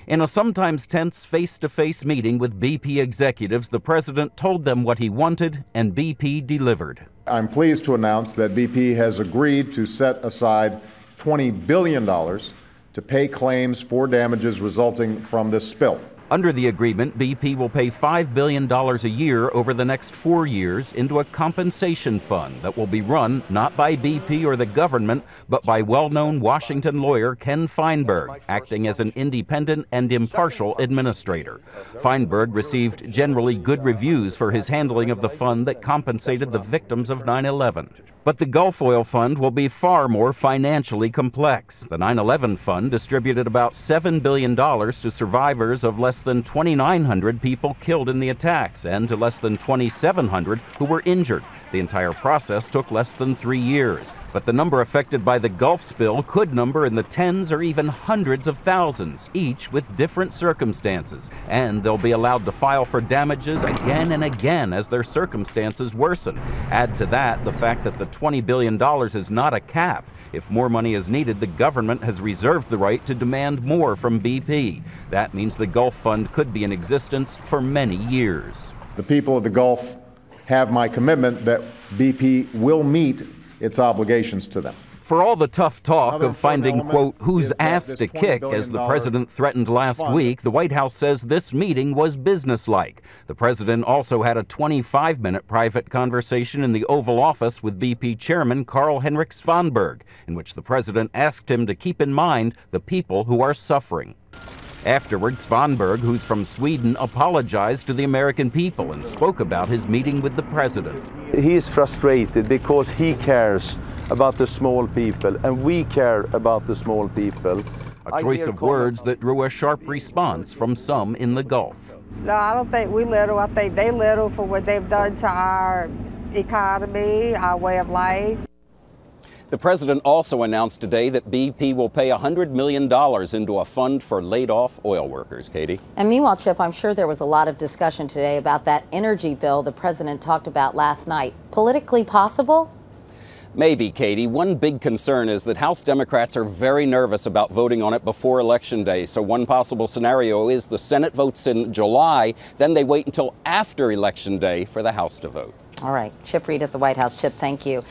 In a sometimes tense face-to-face meeting with BP executives, the president told them what he wanted, and BP delivered. I'm pleased to announce that BP has agreed to set aside $20 billion to pay claims for damages resulting from this spill. Under the agreement, BP will pay $5 billion a year over the next 4 years into a compensation fund that will be run not by BP or the government, but by well-known Washington lawyer Ken Feinberg, acting as an independent and impartial administrator. Feinberg received generally good reviews for his handling of the fund that compensated the victims of 9/11. But the Gulf Oil Fund will be far more financially complex. The 9/11 fund distributed about $7 billion to survivors of less than 2,900 people killed in the attacks and to less than 2,700 who were injured. The entire process took less than 3 years. But the number affected by the Gulf spill could number in the tens or even hundreds of thousands, each with different circumstances. And they'll be allowed to file for damages again and again as their circumstances worsen. Add to that the fact that the $20 billion is not a cap. If more money is needed, the government has reserved the right to demand more from BP. That means the Gulf Fund could be in existence for many years. The people of the Gulf have my commitment that BP will meet its obligations to them. For all the tough talk of finding, quote, whose ass to kick, as the president threatened last week, the White House says this meeting was businesslike. The president also had a 25-minute private conversation in the Oval Office with BP chairman Carl-Henrik Svanberg, in which the president asked him to keep in mind the people who are suffering. Afterwards, Svanberg, who's from Sweden, apologized to the American people and spoke about his meeting with the president. He is frustrated because he cares about the small people, and we care about the small people. A choice of words that drew a sharp response from some in the Gulf. No, I don't think we little. I think they little for what they've done to our economy, our way of life. The president also announced today that BP will pay $100 million into a fund for laid-off oil workers. Katie? And meanwhile, Chip, I'm sure there was a lot of discussion today about that energy bill the president talked about last night. Politically possible? Maybe, Katie. One big concern is that House Democrats are very nervous about voting on it before Election Day. So one possible scenario is the Senate votes in July, then they wait until after Election Day for the House to vote. All right. Chip Reid at the White House. Chip, thank you.